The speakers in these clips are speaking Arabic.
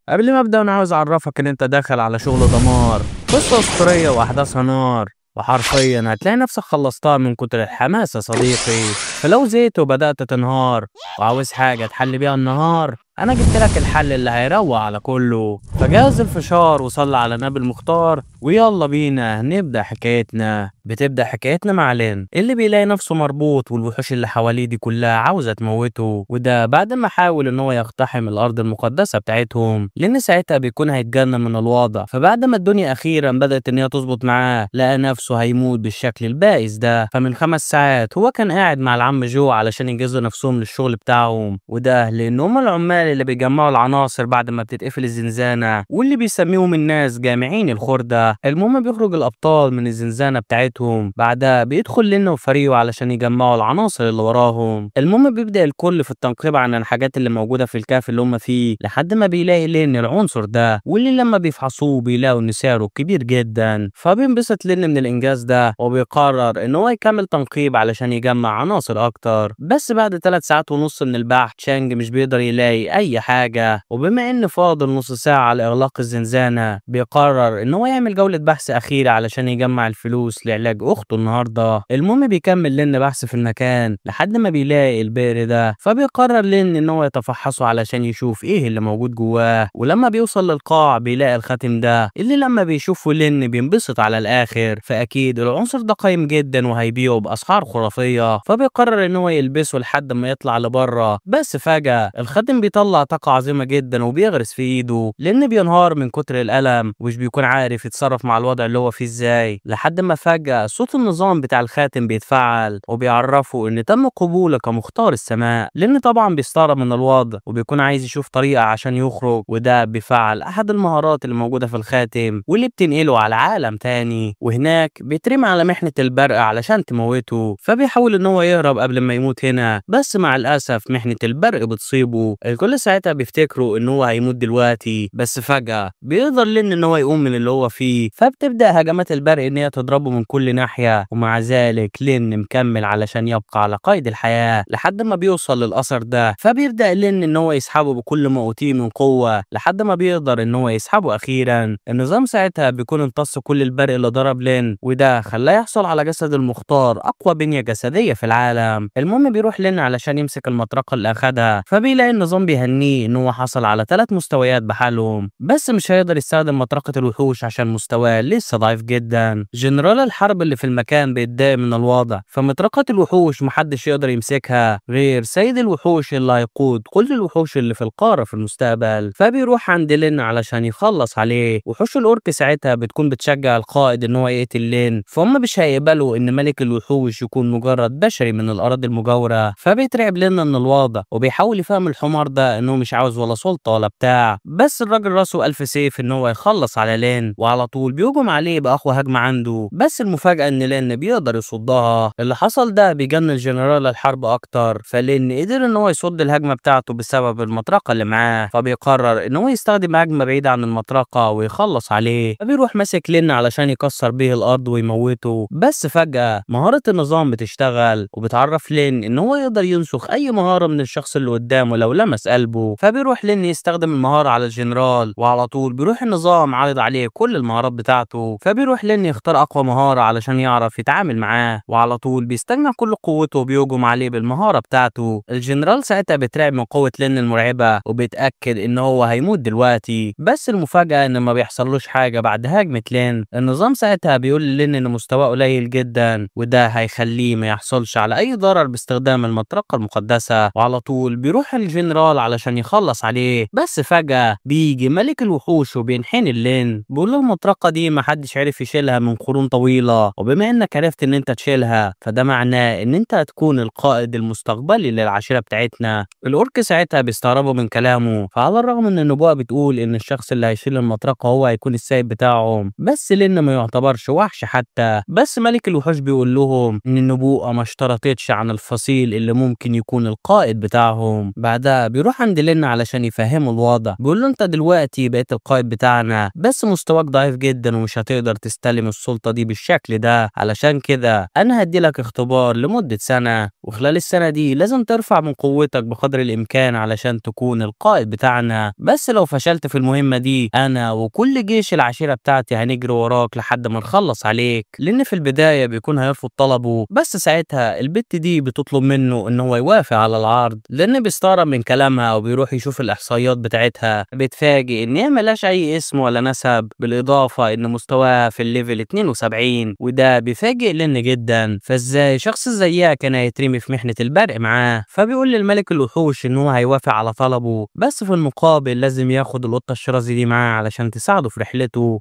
قبل ما ابدا انا عاوز اعرفك ان انت داخل على شغل دمار، قصة اسطورية واحداثها نار، وحرفيا هتلاقي نفسك خلصتها من كتر الحماس يا صديقي. فلو زهقت وبدأت تنهار وعاوز حاجة تحل بيها النهار، انا جبت لك الحل اللي هيروق على كله. فجهز الفشار وصلي على نبي المختار، ويلا بينا نبدأ حكايتنا. بتبدأ حكايتنا مع لين اللي بيلاقي نفسه مربوط، والوحوش اللي حواليه دي كلها عاوزة تموته، وده بعد ما حاول ان هو يقتحم الارض المقدسة بتاعتهم، لان ساعتها بيكون هيتجنن من الوضع. فبعد ما الدنيا اخيرا بدأت ان هي تظبط معاه، لقى نفسه هيموت بالشكل البائس ده. فمن 5 ساعات هو كان قاعد مع العم جو علشان يجهزوا نفسهم للشغل بتاعهم، وده لان هم العمال اللي بيجمعوا العناصر بعد ما بتتقفل الزنزانة، واللي بيسميهم الناس جامعين الخردة. المهم بيخرج الابطال من الزنزانة بتاعتهم، بعدها بيدخل لنا وفريقه علشان يجمعوا العناصر اللي وراهم. المهم بيبدأ الكل في التنقيب عن الحاجات اللي موجودة في الكهف اللي هم فيه، لحد ما بيلاقي لين العنصر ده، واللي لما بيفحصوه بيلاقوا ان سعره كبير جدا. فبينبسط لين من الانجاز ده، وبيقرر ان هو يكمل تنقيب علشان يجمع عناصر اكتر. بس بعد 3 ساعات ونص من البحث، تشانج مش بيقدر يلاقي اي حاجة. وبما ان فاضل نص ساعة على اغلاق الزنزانة، بيقرر ان هو يعمل جولة بحث اخيرة علشان يجمع الفلوس لعلاج اخته النهاردة. المهم بيكمل لين بحث في المكان لحد ما بيلاقي البئر ده. فبيقرر لين ان هو يتفحصه علشان يشوف ايه اللي موجود جواه. ولما بيوصل للقاع بيلاقي الخاتم ده، اللي لما بيشوفه لين بينبسط على الاخر. فاكيد العنصر ده قيم جدا وهيبيعه باسعار خرافية. فبيقرر ان هو يلبسه لحد ما يطلع لبره. بس فجأة الخاتم بيطلع طاقة عظيمة جدا وبيغرس في ايده، لان بينهار من كتر الالم ومش بيكون عارف يتصرف مع الوضع اللي هو فيه ازاي. لحد ما فجأة صوت النظام بتاع الخاتم بيتفعل، وبيعرفه ان تم قبوله كمختار السماء. لان طبعا بيستغرب من الوضع وبيكون عايز يشوف طريقة عشان يخرج، وده بيفعل احد المهارات اللي موجودة في الخاتم، واللي بتنقله على عالم تاني. وهناك بيترمي على محنة البرق علشان تموته. فبيحاول ان هو يهرب قبل ما يموت هنا، بس مع الاسف محنة البرق بتصيبه. الكل ساعتها بيفتكروا ان هو هيموت دلوقتي، بس فجأة بيقدر لين ان هو يقوم من اللي هو فيه. فبتبدأ هجمات البرق ان هي تضربه من كل ناحية، ومع ذلك لين مكمل علشان يبقى على قيد الحياة لحد ما بيوصل للأثر ده. فبيبدأ لين ان هو يسحبه بكل ما أوتيه من قوة لحد ما بيقدر ان هو يسحبه اخيرا. النظام ساعتها بيكون امتص كل البرق اللي ضرب لين، وده خلاه يحصل على جسد المختار، اقوى بنية جسدية في العالم. المهم بيروح لين علشان يمسك المطرقة اللي اخدها، فبيلاقي النظام بيهنيه ان هو حصل على 3 مستويات بحالهم، بس مش هيقدر يستخدم مطرقة الوحوش عشان مستواه لسه ضعيف جدا. جنرال الحرب اللي في المكان بيتضايق من الوضع، فمطرقة الوحوش محدش يقدر يمسكها غير سيد الوحوش اللي هيقود كل الوحوش اللي في القارة في المستقبل. فبيروح عند لين علشان يخلص عليه. وحوش الاورك ساعتها بتكون بتشجع القائد ان هو يقتل لين، فهم مش هيقبلوا ان ملك الوحوش يكون مجرد بشري من الاراضي المجاورة. فبيترعب لين من الوضع، وبيحاول يفهم الحمار ده انه مش عاوز ولا سلطة ولا بتاع، بس الراجل راسه الف سيف ان هو يخلص على لين، وعلى طول بيهجم عليه باقوى هجمة عنده. بس المفاجأة ان لين بيقدر يصدها. اللي حصل ده بيجنن جنرال الحرب اكتر، فلين قدر ان هو يصد الهجمة بتاعته بسبب المطرقة اللي معاه. فبيقرر ان هو يستخدم هجمة بعيدة عن المطرقة ويخلص عليه. فبيروح ماسك لين علشان يكسر بيه الارض ويموته. بس فجأة مهارة النظام بتشتغل، وبتعرف لين ان هو يقدر ينسخ اي مهارة من الشخص اللي قدامه لو لمس قلبه. فبيروح لين يستخدم المهارة على الجنرال، وعلى طول بيروح النظام عارض عليه كل المهارات بتاعته. فبيروح لين يختار اقوى مهارة علشان يعرف يتعامل معاه، وعلى طول بيستجمع كل قوته وبيهجم عليه بالمهارة بتاعته. الجنرال ساعتها بيترعب من قوة لين المرعبة، وبيتأكد ان هو هيموت دلوقتي. بس المفاجأة ان ما بيحصلوش حاجة بعد هجمة لين. النظام ساعتها بيقول لين ان مستواه قليل جدا، وده هيخليه ما يحصلش على اي ضرر باستخدام المطرقة المقدسة. وعلى طول بيروح الجنرال علشان يخلص عليه. بس فجأة بيجي ملك الوحوش وبينحني لين، بيقول له المطرقة دي محدش عرف يشيلها من قرون طويلة، وبما انك عرفت ان انت تشيلها فده معناه ان انت هتكون القائد المستقبلي للعشيرة بتاعتنا. الاورك ساعتها بيستغربوا من كلامه، فعلى الرغم ان النبوءة بتقول ان الشخص اللي هيشيل المطرقة هو هيكون السيد بتاعهم، بس لين ما يعتبرش وحش حتى. بس ملك الوحوش بيقول لهم ان النبوءة ما اشترطتش بعدش عن الفصيل اللي ممكن يكون القائد بتاعهم. بعدها بيروح عند لين علشان يفهمه الوضع، بيقول له انت دلوقتي بقيت القائد بتاعنا بس مستواك ضعيف جدا ومش هتقدر تستلم السلطة دي بالشكل ده، علشان كده انا هدي لك اختبار لمدة سنة، وخلال السنة دي لازم ترفع من قوتك بقدر الامكان علشان تكون القائد بتاعنا. بس لو فشلت في المهمة دي انا وكل جيش العشيرة بتاعتي هنجري وراك لحد ما نخلص عليك. لان في البداية بيكون هيرفض طلبه، بس ساعتها البت دي بتطلب منه ان هو يوافق على العرض، لان بيستغرب من كلامها وبيروح يشوف الاحصائيات بتاعتها، بيتفاجئ ان هي ملهاش اي اسم ولا نسب، بالاضافة ان مستواها في الليفل 72، وده بيفاجئ لين جدا. فازاي شخص زيها كان هيترمي في محنة البرق معاه؟ فبيقول للملك الوحوش ان هو هيوافق على طلبه، بس في المقابل لازم ياخد القطة الشرازي دي معاه علشان تساعده في رحلته.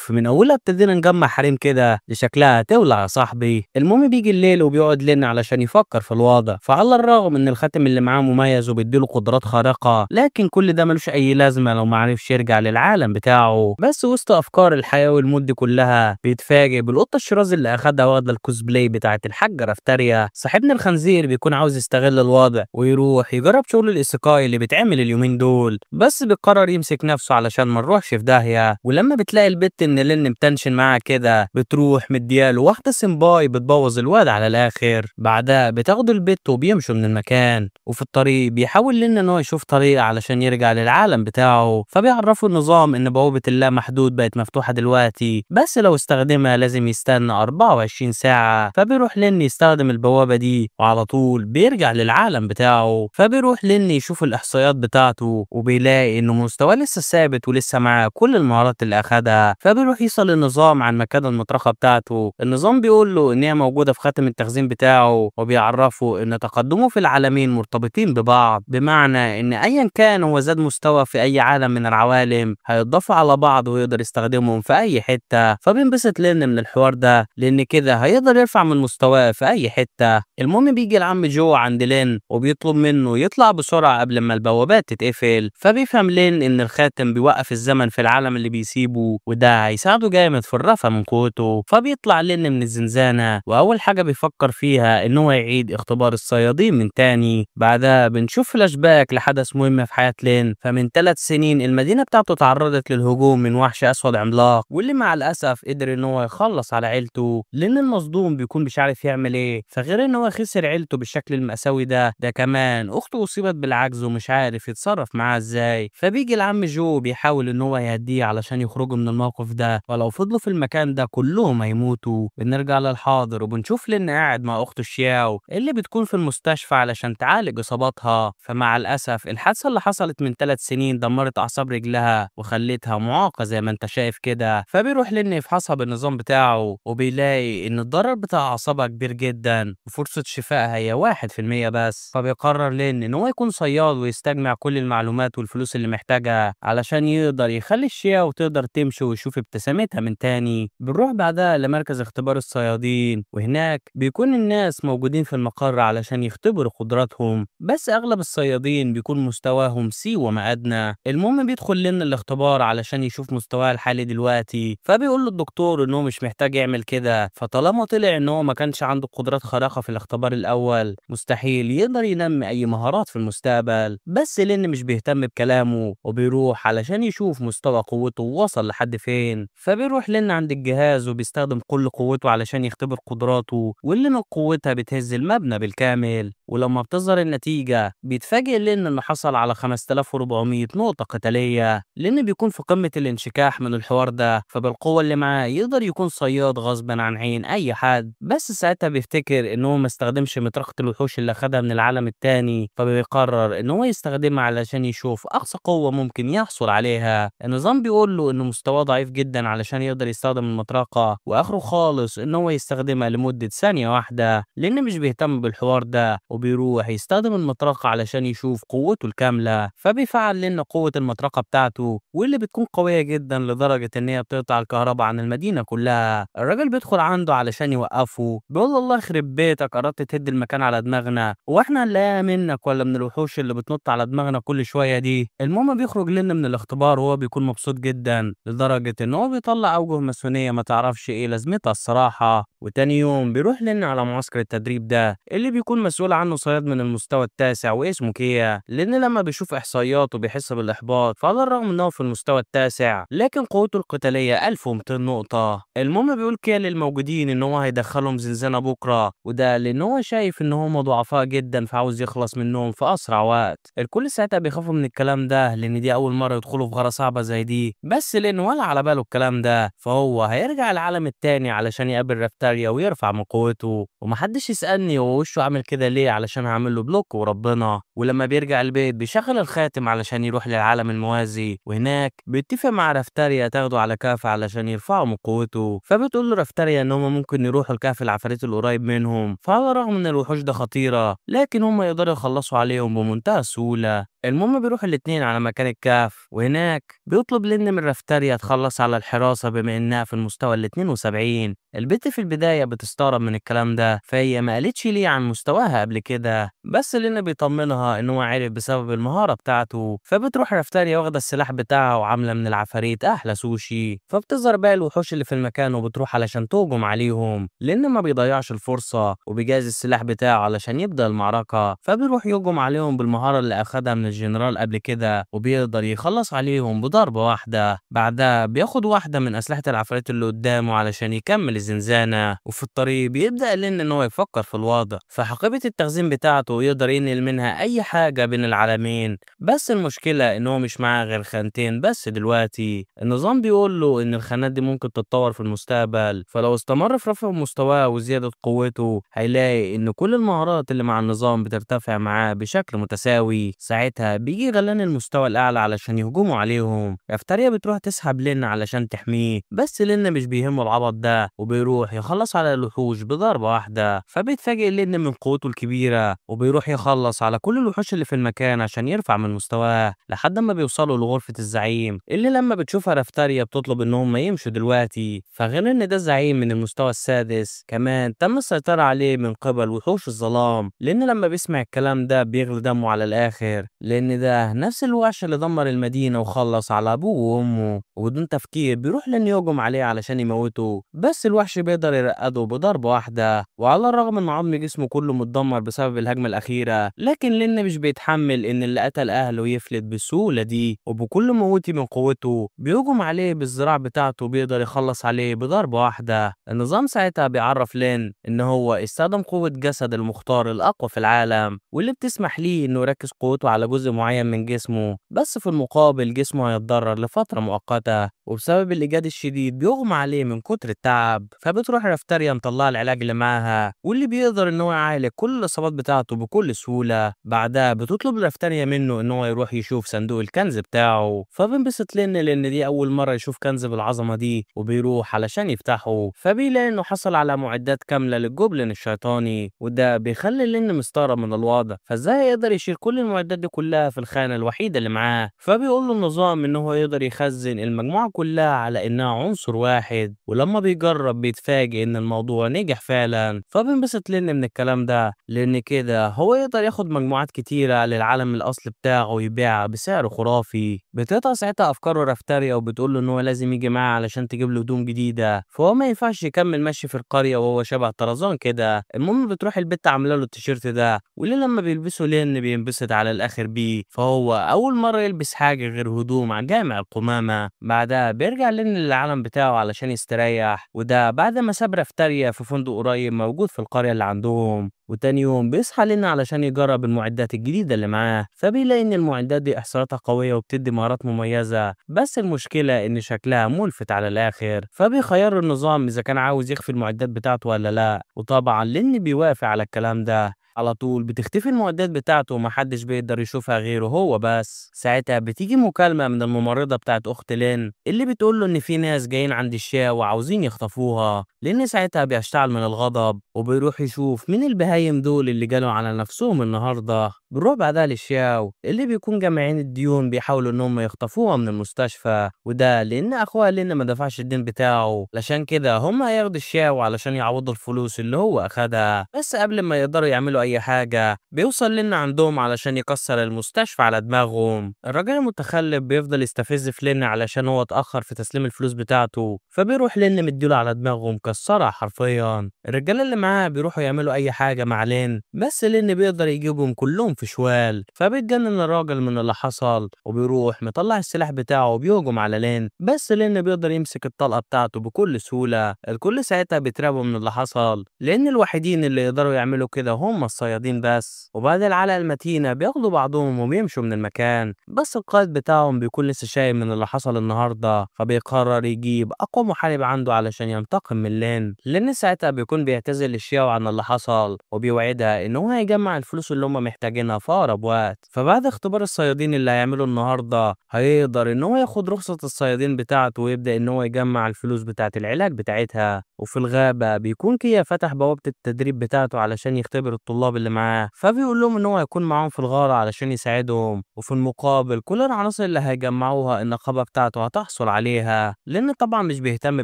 من اولها ابتدينا نجمع حريم كده دي شكلها تولع يا صاحبي. المهم بيجي الليل وبيقعد لنا علشان يفكر في الوضع، فعلى الرغم ان الخاتم اللي معاه مميز وبيديله قدرات خارقة، لكن كل ده ملوش اي لازمة لو معرفش يرجع للعالم بتاعه. بس وسط افكار الحياة والموت دي كلها بيتفاجئ بالقطة الشرازي اللي اخدها واخدة الكوسبلاي بتاعت الحاجة رافتاريا. صاحبنا الخنزير بيكون عاوز يستغل الوضع ويروح يجرب شغل الايسيكاي اللي بيتعمل اليومين دول، بس بيقرر يمسك نفسه علشان ما نروحش في داهية. ولما بتلاقي البت ان لين متنشن معاها كده بتروح مدياله واحدة سمباي بتبوظ الواد على الاخر. بعدها بتاخدوا البت وبيمشوا من المكان، وفي الطريق بيحاول لين ان هو يشوف طريقة علشان يرجع للعالم بتاعه، فبيعرفوا النظام ان بوابة اللامحدود بقت مفتوحة دلوقتي، بس لو استخدمها لازم يستنى 24 ساعة. فبيروح لين يستخدم البوابة دي وعلى طول بيرجع للعالم بتاعه. فبيروح لين يشوف الاحصائيات بتاعته وبيلاقي انه مستواه لسه ثابت ولسه معاه كل المهارات اللي اخدها. فبيروح يسأل النظام عن مكان المطرقة بتاعته، النظام بيقول له ان هي موجودة في خاتم التخزين بتاعه، وبيعرفه ان تقدمه في العالمين مرتبطين ببعض، بمعنى ان ايا كان هو زاد مستوى في اي عالم من العوالم هيتضافوا على بعض ويقدر يستخدمهم في اي حتة. فبينبسط لين من الحوار ده لان كده هيقدر يرفع من مستواه في اي حتة. المهم بيجي العم جو عند لين وبيطلب منه يطلع بسرعة قبل ما البوابات تتقفل، فبيفهم لين ان الخاتم بيوقف الزمن في العالم اللي بيسيبه، وده هيساعده جامد في الرفع من قوته. فبيطلع لين من الزنزانة واول حاجة بيفكر فيها ان هو يعيد اختبار الصيادين من تاني. بعدها بنشوف فلاش باك لحدث مهم في حياة لين. فمن 3 سنين المدينة بتاعته تعرضت للهجوم من وحش اسود عملاق، واللي مع الاسف قدر ان هو يخلص على عيلته، لان المصدوم بيكون مش عارف يعمل ايه. فغير ان هو خسر عيلته بالشكل المأساوي ده كمان اخته اصيبت بالعجز ومش عارف يتصرف معاها ازاي. فبيجي العم جو بيحاول ان هو يهديه علشان يخرجوا من الموقف ده، ولو فضلوا في المكان ده كلهم هيموتوا. بنرجع للحاضر وبنشوف لين قاعد مع اخته شياو اللي بتكون في المستشفى علشان تعالج اصاباتها. فمع الاسف الحادثه اللي حصلت من 3 سنين دمرت اعصاب رجلها وخلتها معاقه زي ما انت شايف كده. فبيروح لين يفحصها بالنظام بتاعه وبيلاقي ان الضرر بتاع اعصابها كبير جدا وفرصه شفائها هي 1% بس. فبيقرر لين ان هو يكون صياد ويستجمع كل المعلومات والفلوس اللي محتاجها علشان يقدر يخلي الشياو تقدر تمشي ويشوف ابتسامتها من تاني. بنروح بعدها لمركز اختبار الصيادين، وهناك بيكون الناس موجودين في المقر علشان يختبروا قدراتهم، بس اغلب الصيادين بيكون مستواهم سي وما ادنى. المهم بيدخل لنا الاختبار علشان يشوف مستواه الحالي دلوقتي، فبيقول له الدكتور ان هو مش محتاج يعمل كده، فطالما طلع ان هو ما كانش عنده قدرات خارقة في الاختبار الاول مستحيل يقدر ينمي اي مهارات في المستقبل. بس لان مش بيهتم بكلامه وبيروح علشان يشوف مستوى قوته وصل لحد فين. فبيروح لنا عند الجهاز وبيستخدم كل قوته علشان يختبر قدراته، واللي من قوتها بتهز المبنى بالكامل. ولما بتظهر النتيجة بيتفاجئ لأن إنه حصل على 5400 نقطة قتالية، لأن بيكون في قمة الانشكاح من الحوار ده، فبالقوة اللي معاه يقدر يكون صياد غصبا عن عين أي حد. بس ساعتها بيفتكر إن هو ما استخدمش مطرقة الوحوش اللي أخدها من العالم التاني، فبيقرر إن هو يستخدمها علشان يشوف أقصى قوة ممكن يحصل عليها. النظام بيقول له إنه مستواه ضعيف جدا علشان يقدر يستخدم المطرقة، وآخره خالص إن هو يستخدمها لمدة ثانية واحدة، لأن مش بيهتم بالحوار ده وبيروح يستخدم المطرقة علشان يشوف قوته الكاملة. فبيفعل لنا قوة المطرقة بتاعته واللي بتكون قوية جدا لدرجة ان هي بتقطع الكهرباء عن المدينة كلها. الراجل بيدخل عنده علشان يوقفه، بيقول له الله يخرب بيتك، قررت تهد المكان على دماغنا واحنا هنلاقيها منك ولا من الوحوش اللي بتنط على دماغنا كل شوية دي؟ المهم بيخرج لنا من الاختبار وهو بيكون مبسوط جدا لدرجة ان هو بيطلع اوجه ماسونية ما تعرفش ايه لازمتها الصراحة. وتاني يوم بيروح لنا على معسكر التدريب التدريب ده اللي بيكون مسؤول عنه صياد من المستوى التاسع واسمه كيا، لأن لما بيشوف إحصائياته بيحس بالإحباط. فعلى الرغم إن هو في المستوى التاسع لكن قوته القتالية 1200 نقطة. المهم بيقول كيا للموجودين إن هو هيدخلهم زنزانة بكرة، وده لأن هو شايف إن هم ضعفاء جدا فعاوز يخلص منهم في أسرع وقت. الكل ساعتها بيخافوا من الكلام ده لأن دي أول مرة يدخلوا في غارة صعبة زي دي، بس لأن ولا على باله الكلام ده فهو هيرجع العالم التاني علشان يقابل رافتاريا ويرفع من قوته. ومحدش يسألني هو وشه عامل كده ليه، علشان هعمل له بلوك وربنا. ولما بيرجع البيت بيشغل الخاتم علشان يروح للعالم الموازي، وهناك بيتفق مع رافتاريا تاخده على كهف علشان يرفعه من قوته. فبتقول له رافتاريا ان هم ممكن يروحوا لكهف العفاريت القريب منهم، فعلى الرغم ان الوحوش ده خطيرة لكن هم يقدروا يخلصوا عليهم بمنتهى السهولة. المهم بيروح الاتنين على مكان الكهف، وهناك بيطلب لين من رافتاريا تخلص على الحراسة بما انها في المستوى ال 72. البت في البداية بتستغرب من الكلام ده، فهي ما قالتش ليه عن مستواها قبل كده، بس لين بيطمنها ان هو عارف بسبب المهارة بتاعته. فبتروح رافتاريا واخدة السلاح بتاعها وعاملة من العفاريت احلى سوشي. فبتظهر باقي الوحوش اللي في المكان وبتروح علشان تهجم عليهم، لان ما بيضيعش الفرصة وبيجهز السلاح بتاعه علشان يبدأ المعركة. فبيروح يهجم عليهم بالمهارة اللي اخدها من الجنرال قبل كده، وبيقدر يخلص عليهم بضربة واحدة. بعدها بياخد واحدة من أسلحة العفاريت اللي قدامه علشان يكمل الزنزانة. وفي الطريق بيبدأ لين إن هو يفكر في الوضع، فحقيبة التخزين بتاعته يقدر ينقل منها أي حاجة بين العالمين. بس المشكلة إن هو مش معاه غير خانتين بس دلوقتي. النظام بيقول له إن الخانات دي ممكن تتطور في المستقبل، فلو استمر في رفع مستواه وزيادة قوته هيلاقي إن كل المهارات اللي مع النظام بترتفع معاه بشكل متساوي. ساعتها بيجي غلان المستوى الأعلى علشان يهجموا عليهم. رافتاريا بتروح تسحب لين علشان تحميه، بس لين مش بيهمه العبط ده وبيروح يخلص على الوحوش بضربة واحدة. فبيتفاجئ لين من قوته الكبيرة وبيروح يخلص على كل الوحوش اللي في المكان عشان يرفع من مستواه لحد ما بيوصلوا لغرفة الزعيم، اللي لما بتشوفها رافتاريا بتطلب إنهم ما يمشوا دلوقتي. فغير إن ده الزعيم من المستوى السادس، كمان تم السيطرة عليه من قبل وحوش الظلام، لأن لما بيسمع الكلام ده بيغلي دمه على الآخر، لأن ده نفس الوحش اللي دمر المدينة وخلص على أبوه وأمه. وبدون تفكير بيروح لين يهجم عليه علشان يموته، بس الوحش بيقدر يرقده بضربة واحدة. وعلى الرغم إن عظم جسمه كله متدمر بسبب الهجمة الأخيرة، لكن لين مش بيتحمل إن اللي قتل أهله يفلت بالسهولة دي، وبكل موتي من قوته بيهجم عليه بالذراع بتاعته بيقدر يخلص عليه بضربة واحدة. النظام ساعتها بيعرف لين إن هو استخدم قوة جسد المختار الأقوى في العالم، واللي بتسمح ليه إنه يركز قوته على جزء معين من جسمه، بس في المقابل جسمه هيتضرر لفترة مؤقتة، وبسبب الإجهاد الشديد بيغمى عليه من كتر التعب. فبتروح رافتاريا مطلعة العلاج اللي معاها واللي بيقدر إن هو يعالج كل الإصابات بتاعته بكل سهولة. بعدها بتطلب رافتاريا منه إن هو يروح يشوف صندوق الكنز بتاعه، فبنبسط لأن دي أول مرة يشوف كنز بالعظمة دي، وبيروح علشان يفتحه. فبيلاقي إنه حصل على معدات كاملة للجوبلين الشيطاني، وده بيخلي لين مستغرب من الوضع، فازاي يقدر يشيل كل المعدات دي كلها في الخانة الوحيدة اللي معاه. فبيقول له النظام إن هو يقدر يخزن المجموعة كلها على إنها عنصر واحد، ولما بيجرب بيتفاجئ إن الموضوع نجح فعلا. فبينبسط لين من الكلام ده، لأن كده هو يقدر ياخد مجموعات كتيرة للعالم الأصلي بتاعه ويبيعها بسعر خرافي. بتقطع ساعتها أفكاره رافتاريا وبتقول له إن هو لازم يجي معاه علشان تجيب له هدوم جديدة، فهو ما ينفعش يكمل ماشي في القرية وهو شبه طرزان كده. المهم بتروح البت عاملة له التيشيرت ده، واللي لما بيلبسه لين بينبسط على الآخر بيه، فهو أول مرة يلبس حاجة غير هدوم عن جامع القمامة. بعدها بيرجع لين للعالم بتاعه علشان يستريح، وده بعد ما ساب رافتاريا في فندق قريب موجود في القرية اللي عندهم. وتاني يوم بيصحى لنا علشان يجرب المعدات الجديدة اللي معاه، فبيلاقي إن المعدات دي إحصائياتها قوية وبتدي مهارات مميزة، بس المشكلة إن شكلها ملفت على الآخر. فبيخير النظام إذا كان عاوز يخفي المعدات بتاعته ولا لأ، وطبعا لأن بيوافق على الكلام ده على طول بتختفي المعدات بتاعته ومحدش بيقدر يشوفها غيره هو بس. ساعتها بتيجي مكالمة من الممرضة بتاعت أخت لين اللي بتقول له إن في ناس جايين عند الشاو وعاوزين يخطفوها، لأن ساعتها بيشتعل من الغضب وبيروح يشوف مين البهايم دول اللي جالوا على نفسهم النهاردة. بنروح بعدها للشاو اللي بيكون جامعين الديون بيحاولوا إن هم يخطفوها من المستشفى، وده لأن أخوها لين ما دفعش الدين بتاعه، علشان كده هم هياخدوا الشاو علشان يعوضوا الفلوس اللي هو أخدها. بس قبل ما يقدروا يعملوا أي أي حاجة بيوصل لين عندهم علشان يكسر المستشفى على دماغهم. الراجل المتخلف بيفضل يستفز في لين علشان هو اتأخر في تسليم الفلوس بتاعته، فبيروح لين مديله على دماغه ومكسرها حرفيا. الرجالة اللي معاه بيروحوا يعملوا أي حاجة مع لين، بس لين بيقدر يجيبهم كلهم في شوال. فبيتجنن الراجل من اللي حصل وبيروح مطلع السلاح بتاعه وبيهجم على لين، بس لين بيقدر يمسك الطلقة بتاعته بكل سهولة. الكل ساعتها بيترعبوا من اللي حصل، لأن الوحيدين اللي يقدروا يعملوا كده هم الصيادين بس. وبعد العلقة المتينة بياخدوا بعضهم وبيمشوا من المكان، بس القائد بتاعهم بيكون لسه شايف من اللي حصل النهارده، فبيقرر يجيب أقوى محارب عنده علشان ينتقم من لين. لين ساعتها بيكون بيعتذر للشياو عن اللي حصل وبيوعدها إن هو هيجمع الفلوس اللي هم محتاجينها في أقرب وقت. فبعد اختبار الصيادين اللي هيعمله النهارده هيقدر إن هو ياخد رخصة الصيادين بتاعته ويبدأ إن هو يجمع الفلوس بتاعة العلاج بتاعتها. وفي الغابة بيكون كيا فتح بوابة التدريب بتاعته علشان يختبر الطلاب اللي معاه، فبيقول لهم إن هو هيكون معاهم في الغارة علشان يساعدهم، وفي المقابل كل العناصر اللي هيجمعوها النقابة بتاعته هتحصل عليها، لأن طبعا مش بيهتم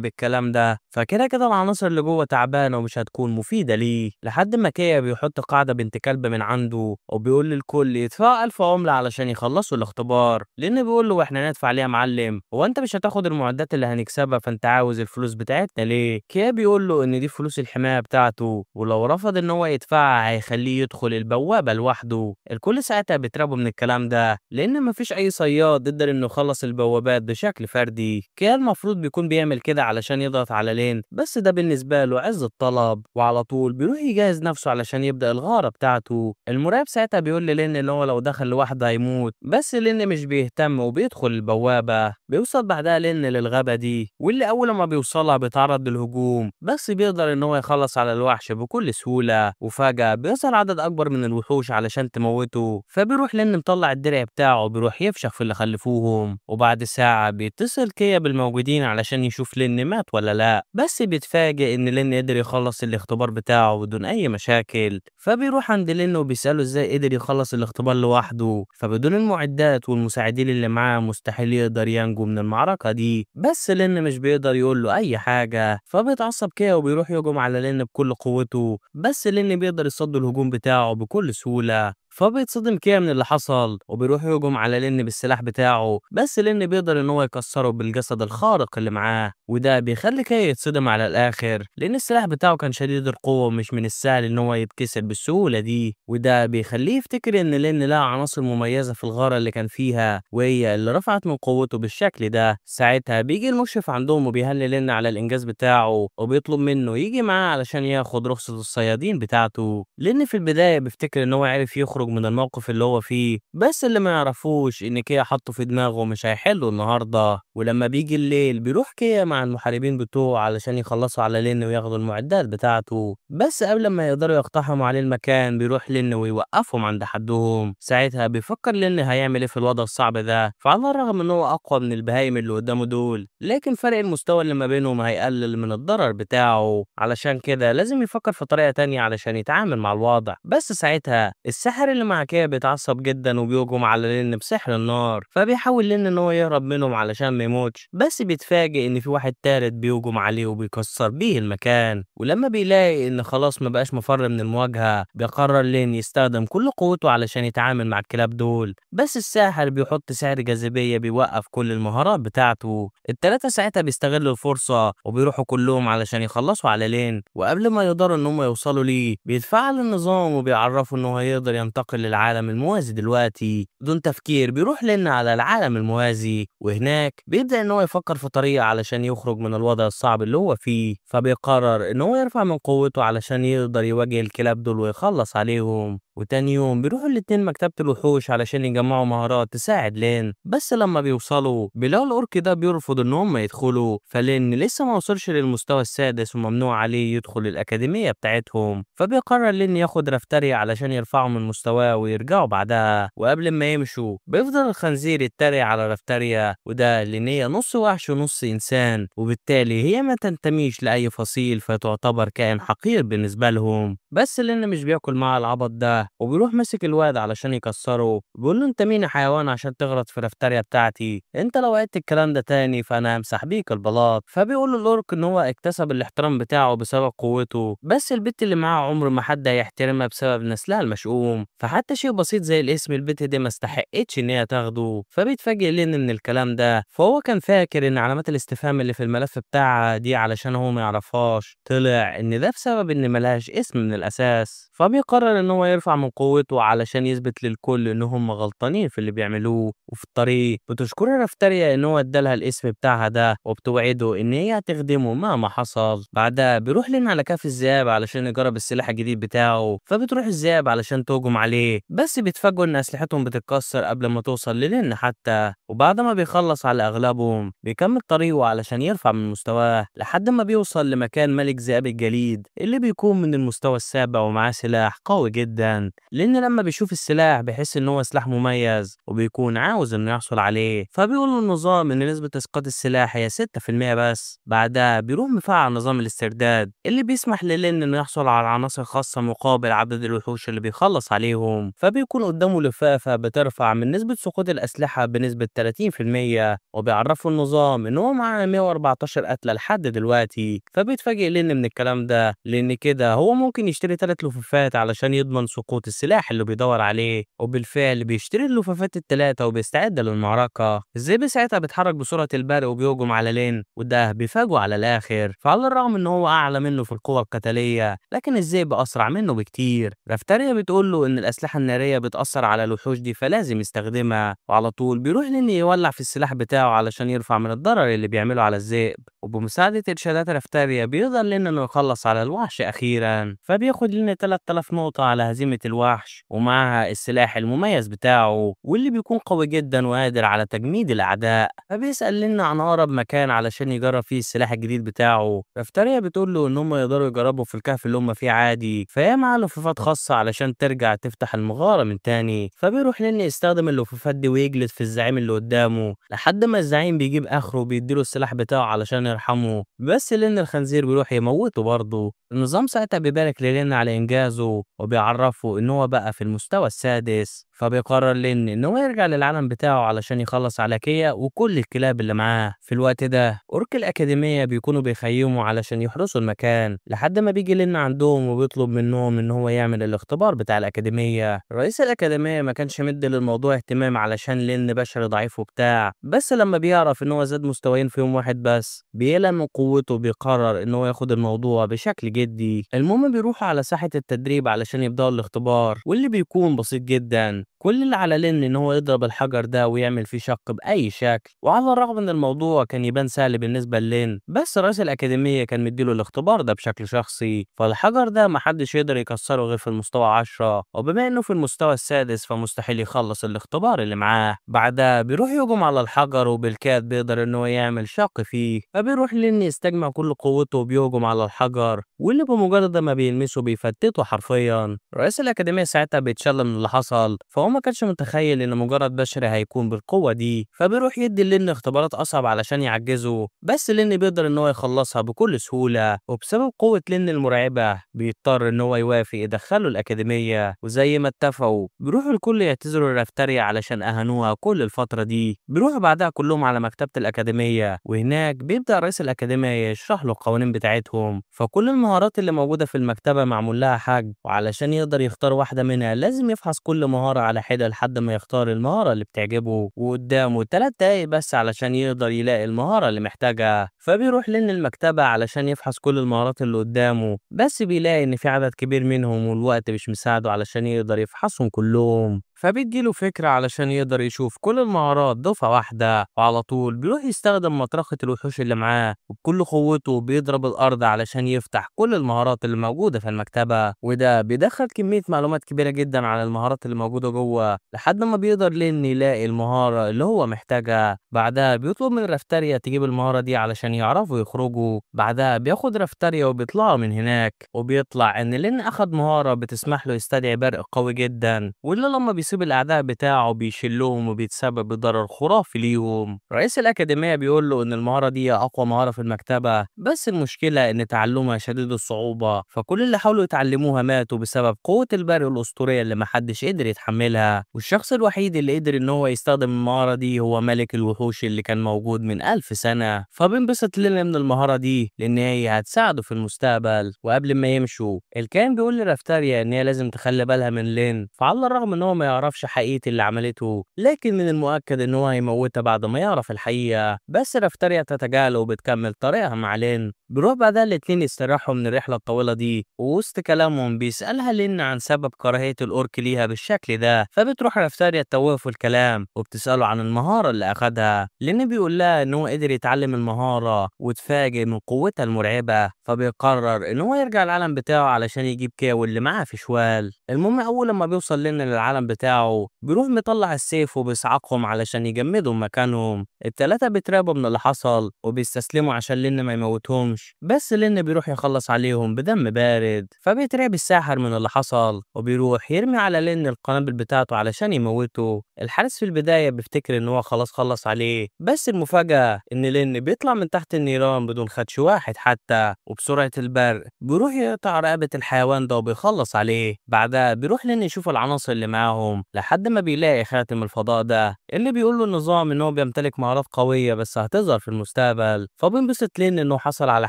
بالكلام ده، فكده كده العناصر اللي جوه تعبانة ومش هتكون مفيدة ليه. لحد ما كيا بيحط قاعدة بنت كلب من عنده وبيقول للكل يدفع 1000 عملة علشان يخلصوا الاختبار، لأن بيقول له إحنا ندفع ليه يا معلم؟ هو أنت مش هتاخد المعدات اللي هنكسبها فأنت عاوز الفلوس بتاعتنا ليه؟ كيا بيقول له إن دي فلوس الحماية بتاعته، ولو رفض إن هو يدفعها هيخليه يدخل البوابة لوحده. الكل ساعتها بيترعبوا من الكلام ده، لأن مفيش أي صياد يقدر إنه يخلص البوابات بشكل فردي. كيا المفروض بيكون بيعمل كده علشان يضغط على لين، بس ده بالنسبة له عز الطلب، وعلى طول بيروح يجهز نفسه علشان يبدأ الغارة بتاعته. المراقب ساعتها بيقول لين إن هو لو دخل لوحده هيموت، بس لين مش بيهتم وبيدخل البوابة. بيوصل بعدها لين للغابة دي، واللي أول ما بيوصلها بيتعرض للهجوم، بس بيقدر إن هو يخلص على الوحش بكل سهولة. وفجأة بيظهر عدد أكبر من الوحوش علشان تموته، فبيروح لين مطلع الدرع بتاعه وبيروح يفشخ في اللي خلفوهم. وبعد ساعة بيتصل كيا بالموجودين علشان يشوف لين مات ولا لا، بس بيتفاجئ إن لين قدر يخلص الاختبار بتاعه بدون أي مشاكل. فبيروح عند لين وبيسأله إزاي قدر يخلص الاختبار لوحده، فبدون المعدات والمساعدين اللي معاه مستحيل يقدر ينجو من المعركة دي. بس لين مش بيقدر يقول له أي حاجة، فبيتعصب كيا وبيروح يهجم على لين بكل قوته، بس لين بيقدر يصد الهجوم بتاعه بكل سهولة. فبيتصدم كيا من اللي حصل وبيروح يهجم على لين بالسلاح بتاعه، بس لين بيقدر ان هو يكسره بالجسد الخارق اللي معاه، وده بيخلي كيا يتصدم على الاخر، لان السلاح بتاعه كان شديد القوة ومش من السهل ان هو يتكسر بالسهولة دي. وده بيخليه يفتكر ان لين لها عناصر مميزة في الغارة اللي كان فيها، وهي اللي رفعت من قوته بالشكل ده. ساعتها بيجي المشرف عندهم وبيهني لين على الانجاز بتاعه وبيطلب منه يجي معاه علشان ياخد رخصة الصيادين بتاعته، لان في البداية بيفتكر ان هو عارف يخرج من الموقف اللي هو فيه، بس اللي ما يعرفوش ان كيا حطه في دماغه مش هيحله النهارده. ولما بيجي الليل بيروح كيا مع المحاربين بتوعه علشان يخلصوا على لين وياخدوا المعدات بتاعته، بس قبل ما يقدروا يقتحموا عليه المكان بيروح لين ويوقفهم عند حدهم. ساعتها بيفكر لين هيعمل ايه في الوضع الصعب ده، فعلى الرغم ان هو اقوى من البهايم اللي قدامه دول، لكن فرق المستوى اللي ما بينهم هيقلل من الضرر بتاعه، علشان كده لازم يفكر في طريقة تانية علشان يتعامل مع الوضع. بس ساعتها الساحر اللي مع كيا بيتعصب جدا وبيهجم على لين بسحر النار، فبيحاول لين ان هو يهرب منهم علشان ما يموتش، بس بيتفاجئ ان في واحد تالت بيهجم عليه وبيكسر بيه المكان. ولما بيلاقي ان خلاص ما بقاش مفر من المواجهة بيقرر لين يستخدم كل قوته علشان يتعامل مع الكلاب دول، بس الساحر بيحط سحر جاذبية بيوقف كل المهارات بتاعته. التلاتة ساعتها بيستغلوا الفرصة وبيروحوا كلهم علشان يخلصوا على لين، وقبل ما يقدروا ان هم يوصلوا ليه بيتفاعل النظام وبيعرفوا انه هيقدر ينتقل للعالم الموازي دلوقتي. بدون تفكير بيروح لين على العالم الموازي، وهناك بيبدأ ان هو يفكر في طريقة علشان يخرج من الوضع الصعب اللي هو فيه، فبيقرر ان هو يرفع من قوته علشان يقدر يواجه الكلاب دول ويخلص عليهم. وتاني يوم بيروحوا الاتنين مكتبة الوحوش علشان يجمعوا مهارات تساعد لين، بس لما بيوصلوا بيلاقوا الأورك ده بيرفض إن هم يدخلوا، فلين لسه ما وصلش للمستوى السادس وممنوع عليه يدخل الأكاديمية بتاعتهم. فبيقرر لين ياخد رفتريا علشان يرفعه من مستواه ويرجعوا بعدها. وقبل ما يمشوا بيفضل الخنزير يتريق على رفتريا، وده لأن هي نص وحش ونص إنسان، وبالتالي هي ما تنتميش لأي فصيل فتعتبر كائن حقير بالنسبة لهم. بس لين مش بياكل مع العبط ده ده، وبيروح ماسك الواد علشان يكسره، بيقول له انت مين يا حيوان عشان تغلط في الرفتريا بتاعتي؟ انت لو عدت الكلام ده تاني فانا همسح بيك البلاط. فبيقول له الاورك ان هو اكتسب الاحترام بتاعه بسبب قوته، بس البت اللي معاه عمر ما حد هيحترمها بسبب نسلها المشؤوم، فحتى شيء بسيط زي الاسم البت دي ما استحقتش ان هي تاخده. فبيتفاجئ لين من الكلام ده، فهو كان فاكر ان علامات الاستفهام اللي في الملف بتاعها دي علشان هو ما يعرفهاش، طلع ان ده بسبب ان ملهاش اسم من الاساس. فبيقرر ان هو يرفع من قوته علشان يثبت للكل ان هم غلطانين في اللي بيعملوه. وفي الطريق بتشكر رفتريا ان هو ادالها الاسم بتاعها ده، وبتوعده ان هي هتخدمه مهما حصل. بعدها بيروح لين على كهف الذئاب علشان يجرب السلاح الجديد بتاعه، فبتروح الذئاب علشان تهجم عليه، بس بيتفاجئوا ان اسلحتهم بتتكسر قبل ما توصل للين حتى. وبعد ما بيخلص على اغلبهم بيكمل طريقه علشان يرفع من مستواه لحد ما بيوصل لمكان ملك ذئاب الجليد اللي بيكون من المستوى السابع، ومعاه سلاح قوي جدا، لان لما بيشوف السلاح بيحس ان هو سلاح مميز وبيكون عاوز انه يحصل عليه. فبيقول له النظام ان نسبة اسقاط السلاح هي 6% بس. بعدها بيروح مفعل نظام الاسترداد اللي بيسمح للين انه يحصل على عناصر خاصة مقابل عدد الوحوش اللي بيخلص عليهم. فبيكون قدامه لفافة بترفع من نسبة سقوط الاسلحة بنسبة 30%، وبيعرفوا النظام ان هو معاه 114 قتلى لحد دلوقتي. فبيتفاجئ لين من الكلام ده، لان كده هو ممكن يشتري 3 لفافات علشان يضمن سقوط السلاح اللي بيدور عليه. وبالفعل بيشتري اللفافات التلاتة وبيستعد للمعركة. الذئب ساعتها بيتحرك بسرعة البرق وبيهجم على لين، وده بيفاجئه على الآخر. فعلى الرغم ان هو أعلى منه في القوة القتالية، لكن الذئب أسرع منه بكتير. رفتاريا بتقول له ان الأسلحة النارية بتأثر على الوحوش دي فلازم يستخدمها، وعلى طول بيروح لين يولع في السلاح بتاعه علشان يرفع من الضرر اللي بيعمله على الذئب. وبمساعدة إرشادات رفتاريا بيقدر لين انه يخلص على الوحش أخيرا. فبياخد لين 3000 نقطة على هزيمة الوحش، ومعها السلاح المميز بتاعه واللي بيكون قوي جدا وقادر على تجميد الأعداء. فبيسأل لنا عن أقرب مكان علشان يجرب فيه السلاح الجديد بتاعه. رفتاريا بتقول له إن هم يقدروا يجربوا في الكهف اللي هم فيه عادي، فهي معاه لفافات خاصة علشان ترجع تفتح المغارة من تاني. فبيروح لين يستخدم اللفافات دي ويجلد في الزعيم اللي قدامه لحد ما الزعيم بيجيب آخره وبيديله السلاح بتاعه علشان يرحمه، بس لين الخنزير بيروح يموته برضه. النظام ساعتها بيبارك لين على إنجازه وبيعرفه إن هو بقى في المستوى السادس. فبيقرر لين إن هو يرجع للعالم بتاعه علشان يخلص على كيا وكل الكلاب اللي معاه. في الوقت ده أورك الأكاديمية بيكونوا بيخيموا علشان يحرسوا المكان لحد ما بيجي لين عندهم وبيطلب منهم إن هو يعمل الاختبار بتاع الأكاديمية. رئيس الأكاديمية ما كانش مدي للموضوع اهتمام علشان لين بشري ضعيف وبتاع، بس لما بيعرف إن هو زاد مستويين في يوم واحد بس بيقلق من قوته، بيقرر إن هو ياخد الموضوع بشكل جدي. المهم بيروحوا على ساحة التدريب علشان يبدأوا الاختبار، واللي بيكون بسيط جدا. كل اللي على لين ان هو يضرب الحجر ده ويعمل فيه شق باي شكل. وعلى الرغم ان الموضوع كان يبان سهل بالنسبه لين، بس رئيس الاكاديميه كان مديله الاختبار ده بشكل شخصي، فالحجر ده محدش يقدر يكسره غير في المستوى 10، وبما انه في المستوى السادس فمستحيل يخلص الاختبار اللي معاه. بعدها بيروح يهجم على الحجر وبالكاد بيقدر ان هو يعمل شق فيه. فبيروح لين يستجمع كل قوته وبيهجم على الحجر، واللي بمجرد ما بيلمسه بيفتته حرفيا. رئيس الاكاديميه ساعتها بيتشل من اللي حصل، فهو ما كانش متخيل ان مجرد بشري هيكون بالقوه دي. فبيروح يدي لين اختبارات اصعب علشان يعجزه، بس لين بيقدر ان هو يخلصها بكل سهوله. وبسبب قوه لين المرعبه بيضطر ان هو يوافق يدخله الاكاديميه، وزي ما اتفقوا بيروحوا الكل يعتذروا لرافتاريا علشان اهانوها كل الفتره دي. بيروحوا بعدها كلهم على مكتبه الاكاديميه، وهناك بيبدا رئيس الاكاديميه يشرح له القوانين بتاعتهم. فكل المهارات اللي موجوده في المكتبه معمول لها حجم، وعلشان يقدر يختار واحده منها لازم يفحص كل مهاره على حده لحد ما يختار المهارة اللي بتعجبه، وقدامه 3 دقايق بس علشان يقدر يلاقي المهارة اللي محتاجها. فبيروح لين المكتبة علشان يفحص كل المهارات اللي قدامه، بس بيلاقي ان في عدد كبير منهم والوقت مش مساعده علشان يقدر يفحصهم كلهم. فبيديله فكرة علشان يقدر يشوف كل المهارات دفعة واحدة، وعلى طول بيروح يستخدم مطرقة الوحوش اللي معاه وبكل قوته بيضرب الأرض علشان يفتح كل المهارات اللي موجودة في المكتبة. وده بيدخل كمية معلومات كبيرة جدا عن المهارات اللي موجودة جوه لحد ما بيقدر لين يلاقي المهارة اللي هو محتاجها. بعدها بيطلب من رفتاريا تجيب المهارة دي علشان يعرفوا يخرجوا. بعدها بياخد رفتاريا وبيطلعوا من هناك، وبيطلع إن لين أخد مهارة بتسمح له يستدعي برق قوي جدا، واللي لما بيسيب الأعداء بتاعه بيشلهم وبيتسبب بضرر خرافي ليهم. رئيس الأكاديمية بيقول له إن المهارة دي أقوى مهارة في المكتبة، بس المشكلة إن تعلمها شديد الصعوبة، فكل اللي حاولوا يتعلموها ماتوا بسبب قوة البرق الأسطورية اللي محدش قدر يتحملها. والشخص الوحيد اللي قدر إن هو يستخدم المهارة دي هو ملك الوحوش اللي كان موجود من 1000 سنة. فبينبسط لنا من المهارة دي لأن هي هتساعده في المستقبل. وقبل ما يمشوا الكائن بيقول لرافتاريا إن هي لازم تخلي بالها من لين، فعلى الرغم إن هو ما يعرفش حقيقة اللي عملته، لكن من المؤكد إن هو هيموتها بعد ما يعرف الحقيقة. بس رافتاريا تتجاهله وبتكمل طريقها مع لين. بيروح بعدها الاتنين يستراحوا من الرحلة الطويلة دي، ووسط كلامهم بيسألها لين عن سبب كراهية الأورك ليها بالشكل ده، فبتروح رافتاريا تتوه في الكلام وبتسأله عن المهارة اللي أخدها. لين بيقول لها إن هو قدر يتعلم المهارة وتفاجئ من قوتها المرعبة، فبيقرر إن هو يرجع العالم بتاعه علشان يجيب كاو اللي معاه في شوال. المهم أول لما بيوصل لين للعالم بتاعه بيروح مطلع السيف وبيصعقهم علشان يجمدهم مكانهم. التلاتة بيترعبوا من اللي حصل وبيستسلموا عشان لين ما يموتهمش، بس لين بيروح يخلص عليهم بدم بارد. فبيترعب الساحر من اللي حصل وبيروح يرمي على لين القنابل بتاعته علشان يموته. الحارس في البداية بيفتكر إن هو خلاص خلص عليه، بس المفاجأة إن لين بيطلع من تحت النيران بدون خدش واحد حتى، وبسرعة البرق بيروح يقطع رقبة الحيوان ده وبيخلص عليه. بعدها بيروح لين يشوف العناصر اللي معاهم لحد ما بيلاقي خاتم الفضاء ده اللي بيقول له النظام إن هو بيمتلك مهارات قوية بس هتظهر في المستقبل. فبينبسط لين إنه حصل على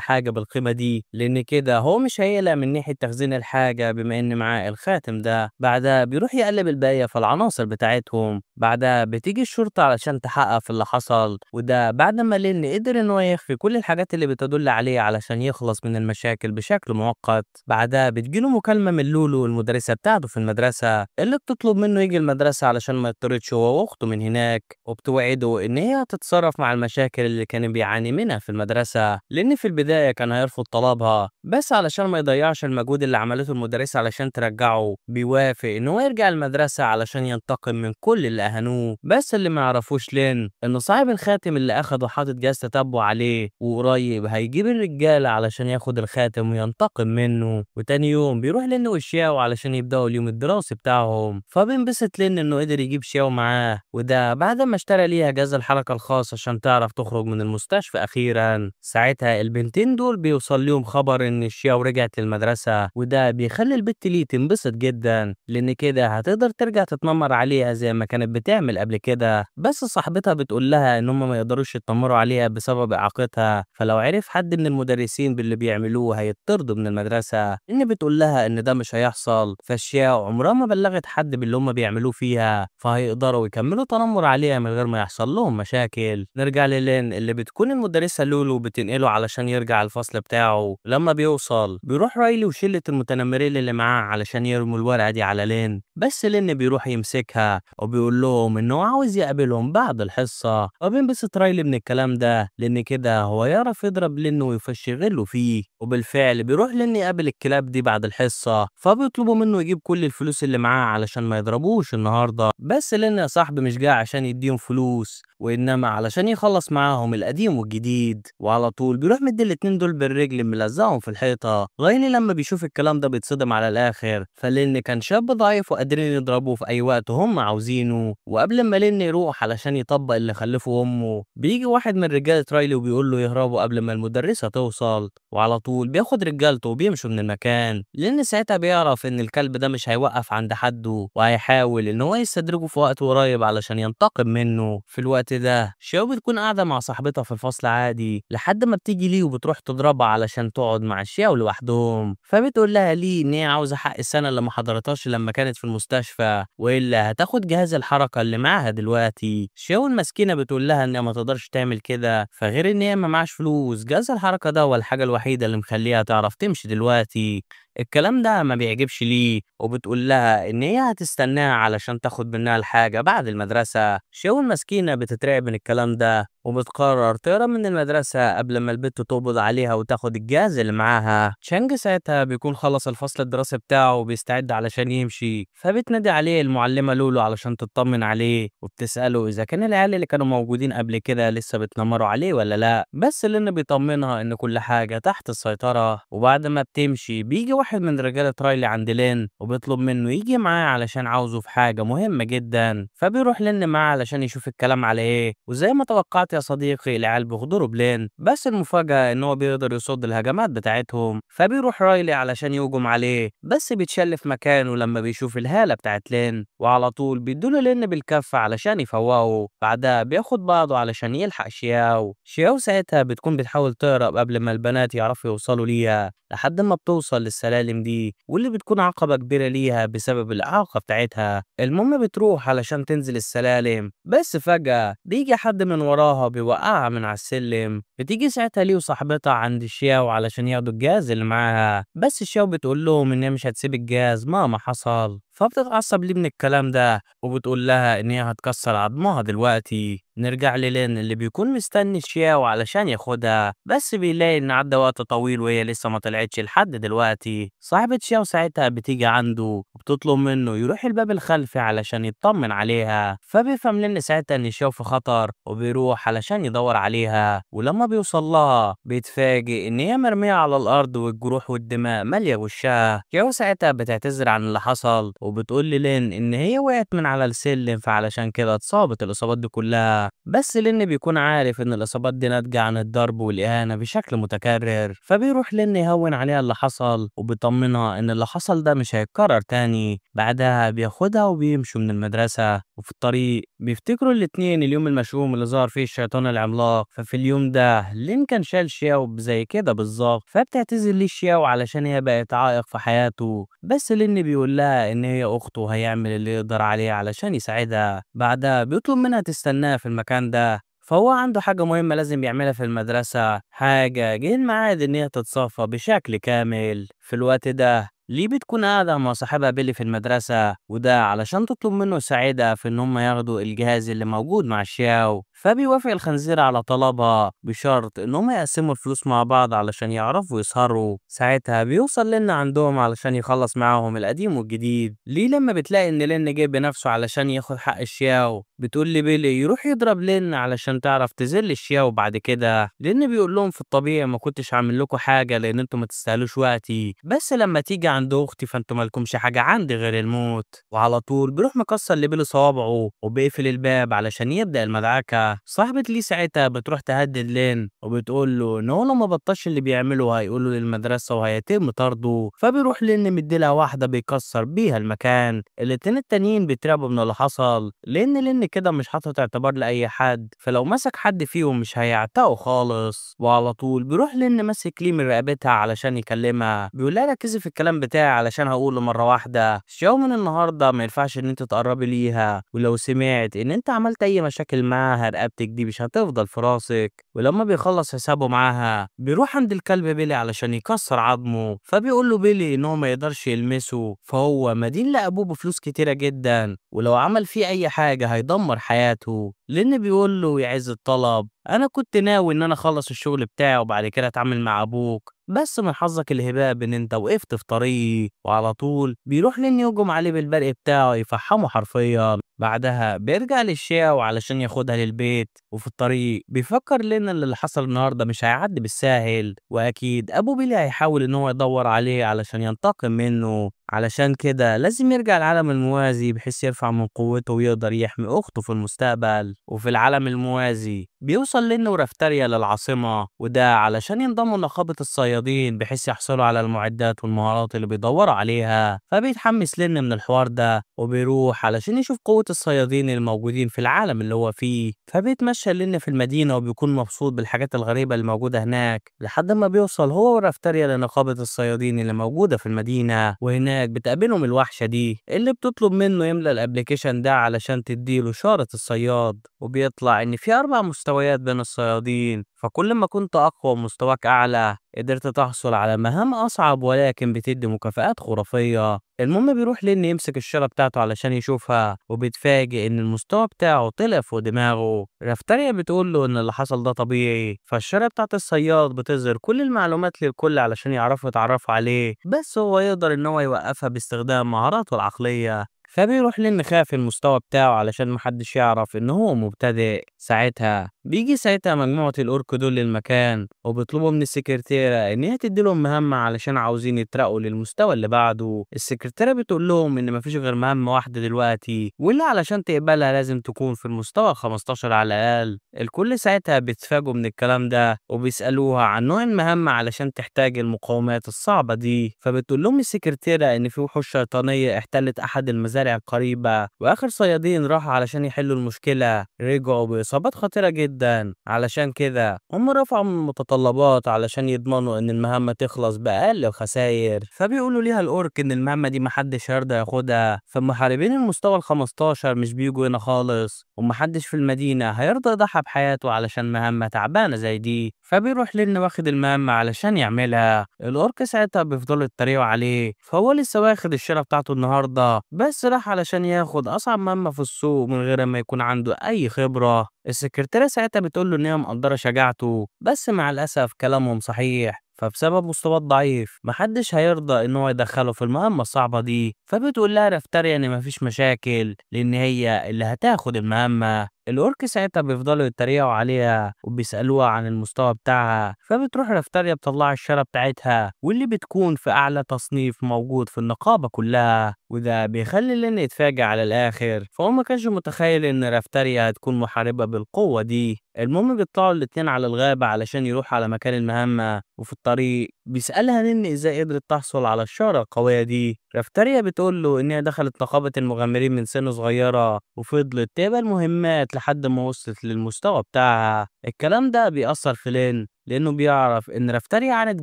حاجة بالقيمة دي، لأن كده هو مش هيقلق من ناحية تخزين الحاجة بما إن معاه الخاتم ده. بعدها بيروح يقلب الباقية في العناصر بتاعتهم. بعدها بتيجي الشرطة علشان تحقق في اللي حصل، وده بعد ما لين قدر إن هو يخفي كل الحاجات اللي بتدل عليه علشان يخلص من المشاكل بشكل مؤقت. بعدها بتجيله مكالمة من لولو المدرسة بتاعته في المدرسة اللي بتطلب منه يجي المدرسة علشان ما يطردش هو وأخته من هناك، وبتوعده إن هي هتتصرف مع المشاكل اللي كان بيعاني منها في المدرسة، لأن في البداية كان هيرفض طلبها، بس علشان ما يضيعش المجهود اللي عملته المدرسة علشان ترجعه بيوافق إن هو يرجع المدرسة علشان ينتقم من كل اللي أهانوه. بس اللي ما يعرفوش لين إن صاحب الخاتم اللي أخده حاطط جهاز تتبع عليه، وقريب هيجيب الرجالة علشان ياخد الخاتم وينتقم منه. وتاني يوم بيروح لين وشياو علشان يبدأوا اليوم الدراسي بتاعهم، فبينبسط لين إنه قدر يجيب شياو معاه، وده بعد ما اشترى ليها جهاز الحركة الخاص عشان تعرف تخرج من المستشفى أخيرا. ساعتها البنتين دول بيوصل لهم خبر إن شياو رجعت للمدرسة، وده بيخلي البت ليه تنبسط جدا لأن كده هتقدر ترجع تتنمر عليها زي ما كانت بتعمل قبل كده. بس صاحبتها بتقول لها إن هم ما يقدروش يتنمروا عليها بسبب إعاقتها، فلو عرف حد من المدرسين باللي بيعملوه هيطردوا من المدرسة. إن بتقول لها إن ده مش هيحصل، فشياو عمرها ما بلغت حد باللي هم بيعملوه فيها، فهيقدروا يكملوا تنمر عليها من غير ما يحصل لهم مشاكل. نرجع للين اللي بتكون المدرسة لولو بتنقله علشان يرجع الفصل بتاعه. لما بيوصل بيروح رايلي وشلة المتنمرين اللي معاه علشان يرموا الورقة دي على لين، بس لين بيروح يمسكها وبيقول لهم إنه عاوز يقابلهم بعد الحصة. وبينبسط رايلي من الكلام ده لأن كده هو يعرف يضرب لين ويفشغله فيه. وبالفعل بيروح لين يقابل الكلاب دي بعد الحصة، فبيطلبوا منه يجيب كل الفلوس اللي معاه علشان ما يضربوش النهارده. بس لين يا صاحبي مش جاي عشان يديهم فلوس، وإنما علشان يخلص معاهم القديم والجديد. وعلى طول بيروح مدي الاتنين دول بالرجل ملزقهم في الحيطة. رايلي لما بيشوف الكلام ده بيتصدم على الآخر، فلين كان شاب ضعيف وقادرين يضربوه في أي وقت هم عاوزينه. وقبل ما لين يروح علشان يطبق اللي خلفه أمه بيجي واحد من رجالة رايلي وبيقول له يهربوا قبل ما المدرسة توصل، وعلى طول بياخد رجالته وبيمشوا من المكان. لأن ساعتها بيعرف إن الكلب ده مش هيوقف عند حده وهيحاول إن هو يستدرجه في وقت قريب علشان ينتقم منه. في الوقت ده شيو بتكون قاعدة مع صاحبتها في الفصل عادي لحد ما بتيجي ليه وبتروح تضربها علشان تقعد مع شيو لوحدهم. فبتقول لها ليه إن هي عاوزة حق السنة اللي ما حضرتهاش لما كانت في المستشفى، وإلا هتاخد جهاز الحركة اللي معاها دلوقتي. شيو المسكينة بتقول لها إنها ما تقدرش تعمل كده، فغير إن هي ما معاش فلوس، جهاز الحركة ده هو الحاجة الوحيدة اللي مخليها تعرف تمشي دلوقتي. الكلام ده ما بيعجبش ليه، وبتقول لها ان هي هتستناها علشان تاخد منها الحاجة بعد المدرسة. شيو المسكينة بتترعب من الكلام ده وبتقرر تهرب من المدرسة قبل ما البت تقبض عليها وتاخد الجهاز اللي معاها. تشانج ساعتها بيكون خلص الفصل الدراسي بتاعه وبيستعد علشان يمشي، فبتنادي عليه المعلمة لولو علشان تطمن عليه، وبتسأله إذا كان العيال اللي كانوا موجودين قبل كده لسه بتنمروا عليه ولا لأ، بس لأن بيطمنها إن كل حاجة تحت السيطرة. وبعد ما بتمشي بيجي واحد من رجالة رايلي عند لين وبيطلب منه يجي معاه علشان عاوزه في حاجة مهمة جدا، فبيروح لين معاه علشان يشوف الكلام على إيه. وزي ما توقعت يا صديقي العيال بيغدروا بلين، بس المفاجأة إن هو بيقدر يصد الهجمات بتاعتهم، فبيروح رايلي علشان يهجم عليه، بس بيتشل في مكانه لما بيشوف الهالة بتاعت لين، وعلى طول بيدوله لين بالكفة علشان يفوقه. بعدها بياخد بعضه علشان يلحق شياو. شياو ساعتها بتكون بتحاول تهرب قبل ما البنات يعرفوا يوصلوا ليها، لحد ما بتوصل للسلالم دي واللي بتكون عقبة كبيرة ليها بسبب الإعاقة بتاعتها. المهم بتروح علشان تنزل السلالم، بس فجأة بيجي حد من وراها بيوقعها من على السلم. بتيجي ساعتها ليه وصاحبتها عند الشياو علشان ياخدوا الجهاز اللي معاها، بس الشياو بتقول لهم إن هي مش هتسيب الجهاز مهما حصل، فبتتعصب ليه من الكلام ده وبتقول لها إن هي هتكسر عظمها دلوقتي. نرجع للين اللي بيكون مستني الشياو علشان ياخدها، بس بيلاقي إن عدى وقت طويل وهي لسه ما طلعتش لحد دلوقتي. صاحبة شياو ساعتها بتيجي عنده وبتطلب منه يروح الباب الخلفي علشان يطمن عليها، فبيفهم لين ساعتها إن شياو في خطر وبيروح علشان يدور عليها. ولما بيوصل لها بيتفاجئ إن هي مرمية على الأرض والجروح والدماء مالية وشها. شياو ساعتها بتعتذر عن اللي حصل وبتقول لين إن هي وقعت من على السلم فعلشان كده اتصابت الإصابات دي كلها، بس لين بيكون عارف إن الإصابات دي ناتجة عن الضرب والإهانة بشكل متكرر، فبيروح لين يهون عليها اللي حصل وبيطمنها إن اللي حصل ده مش هيتكرر تاني. بعدها بياخدها وبيمشوا من المدرسة، وفي الطريق بيفتكروا الاتنين اليوم المشؤوم اللي ظهر فيه الشيطان العملاق. ففي اليوم ده لين كان شال شياو زي كده بالظبط، فبتعتذر ليه شياو علشان هي بقت عائق في حياته، بس لين بيقول لها إن هي أخته وهيعمل اللي يقدر عليه علشان يساعدها. بعدها بيطلب منها تستناه في المكان ده، فهو عنده حاجة مهمة لازم يعملها في المدرسة، حاجة جه الميعاد إن هي تتصفى بشكل كامل. في الوقت ده ليه بتكون قاعدة مع صاحبها بيلي في المدرسة، وده علشان تطلب منه يساعدها في إن هم ياخدوا الجهاز اللي موجود مع الشياو. فبيوافق الخنزير على طلبها بشرط إن هم يقسموا الفلوس مع بعض علشان يعرفوا يسهروا. ساعتها بيوصل لين عندهم علشان يخلص معاهم القديم والجديد. ليه لما بتلاقي إن لين جاي بنفسه علشان ياخد حق الشياو بتقول لبيلي يروح يضرب لين علشان تعرف تذل الشياو بعد كده، لأن بيقول لهم في الطبيعي ما كنتش عامل لكم حاجة لأن انتوا ما تستاهلوش وقتي، بس لما تيجي عند أختي فانتوا مالكمش حاجة عندي غير الموت. وعلى طول بيروح مكسر لبيلي صوابعه وبيقفل الباب علشان يبدأ المدعكة. صاحبة ليه ساعتها بتروح تهدد لين وبتقول له إن هو لو ما بطلش اللي بيعمله هيقوله للمدرسة وهيتم طرده، فبيروح لين مديلها واحدة بيكسر بيها المكان. الاتنين التانيين بيترعبوا من اللي حصل لأن كده مش حاطط اعتبار لأي حد، فلو مسك حد فيهم مش هيعتقوا خالص. وعلى طول بيروح لين ماسك ليه من رقبتها علشان يكلمها، بيقول لها ركزي في الكلام بتاعي علشان هقوله مرة واحدة، شو من النهارده ما ينفعش ان انت تقربي ليها، ولو سمعت ان انت عملت اي مشاكل معاها رقبتك دي مش هتفضل في راسك. ولما بيخلص حسابه معاها بيروح عند الكلب بيلي علشان يكسر عظمه، فبيقول له بيلي ان هو ما يقدرش يلمسه، فهو مدين لابوه بفلوس كتيرة جدا ولو عمل فيه اي حاجة هيدمر حياته. لان بيقول له يعز الطلب انا كنت ناوي ان انا اخلص الشغل بتاعي وبعد كده اتعامل مع ابوك، بس من حظك الهباب ان انت وقفت في طريقي. وعلى طول بيروح لين يهجم عليه بالبرق بتاعه يفحمه حرفيا. بعدها بيرجع للشياو علشان ياخدها للبيت، وفي الطريق بيفكر لين ان اللي حصل النهارده مش هيعدي بالساهل، واكيد ابو بيلي هيحاول ان هو يدور عليه علشان ينتقم منه. علشان كده لازم يرجع العالم الموازي بحيث يرفع من قوته ويقدر يحمي أخته في المستقبل. وفي العالم الموازي بيوصل لين ورافتاريا للعاصمة، وده علشان ينضموا لنقابة الصيادين بحيث يحصلوا على المعدات والمهارات اللي بيدوروا عليها. فبيتحمس لين من الحوار ده وبيروح علشان يشوف قوة الصيادين الموجودين في العالم اللي هو فيه. فبيتمشى لين في المدينة وبيكون مبسوط بالحاجات الغريبة اللي موجودة هناك، لحد ما بيوصل هو ورافتاريا لنقابة الصيادين اللي موجودة في المدينة. وهناك بتقابلهم الوحشة دي اللي بتطلب منه يملى الابليكيشن ده علشان تديله شارة الصياد، وبيطلع ان في 4 مستويات بين الصيادين، فكل ما كنت أقوى ومستواك أعلى قدرت تحصل على مهام أصعب ولكن بتدي مكافآت خرافية. المهم بيروح لين يمسك الشارة بتاعته علشان يشوفها وبيتفاجئ إن المستوى بتاعه طلع فوق دماغه. رافتاريا بتقول له إن اللي حصل ده طبيعي، فالشارة بتاعت الصياد بتظهر كل المعلومات للكل علشان يعرفوا يتعرفوا عليه، بس هو يقدر إن هو يوقفها باستخدام مهاراته العقلية. فبيروح لين خافي المستوى بتاعه علشان محدش يعرف إن هو مبتدئ. ساعتها بيجي مجموعة الأورك دول للمكان وبيطلبوا من السكرتيرة إن هي تديلهم مهمة علشان عاوزين يترقوا للمستوى اللي بعده. السكرتيرة بتقول لهم إن مفيش غير مهمة واحدة دلوقتي، واللي علشان تقبلها لازم تكون في المستوى 15 على الأقل. الكل ساعتها بيتفاجئوا من الكلام ده وبيسألوها عن نوع المهمة علشان تحتاج المقاومات الصعبة دي. فبتقول لهم السكرتيرة إن في وحوش شيطانية احتلت أحد المزارع القريبة، وآخر صيادين راحوا علشان يحلوا المشكلة رجعوا بإصابات خطيرة جدا. علشان كده هم رفعوا من المتطلبات علشان يضمنوا إن المهمة تخلص بأقل الخسائر. فبيقولوا ليها الأورك إن المهمة دي محدش هيرضى ياخدها، فمحاربين المستوى ال15 مش بيجوا هنا خالص، ومحدش في المدينة هيرضى يضحي بحياته علشان مهمة تعبانة زي دي. فبيروح لين واخد المهمة علشان يعملها. الأورك ساعتها بيفضلوا يتريقوا عليه، فهو لسه واخد الشارة بتاعته النهاردة بس راح علشان ياخد أصعب مهمة في السوق من غير ما يكون عنده أي خبرة. السكرتيرة ساعتها بتقول له إن هي مقدرة شجاعته، بس مع الأسف كلامهم صحيح، فبسبب مستواه الضعيف محدش هيرضى إن هو يدخله في المهمة الصعبة دي. فبتقول لها رافتاريا إن مفيش مشاكل لأن هي اللي هتاخد المهمة. الأورك ساعتها بيفضلوا يتريقوا عليها وبيسألوها عن المستوى بتاعها، فبتروح رافتاريا بتطلع الشارة بتاعتها واللي بتكون في أعلى تصنيف موجود في النقابة كلها، وده بيخلي لين يتفاجئ على الآخر، فهو ما كانش متخيل إن رافتاريا هتكون محاربة بالقوة دي. المهم بيطلعوا الاتنين على الغابة علشان يروحوا على مكان المهمة، وفي الطريق بيسألها نين ازاي قدرت تحصل على الشارة القوية دي. رافتاريا بتقول له إن هي دخلت نقابة المغامرين من سن صغيرة وفضلت تقبل مهمات لحد ما وصلت للمستوى بتاعها. الكلام ده بيأثر في لين لأنه بيعرف إن رافتاريا عانت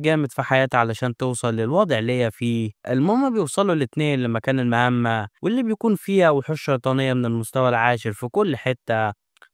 جامد في حياتها علشان توصل للوضع اللي هي فيه. المهم بيوصلوا الاتنين لمكان المهمة واللي بيكون فيها وحوش شيطانية من المستوى العاشر في كل حتة.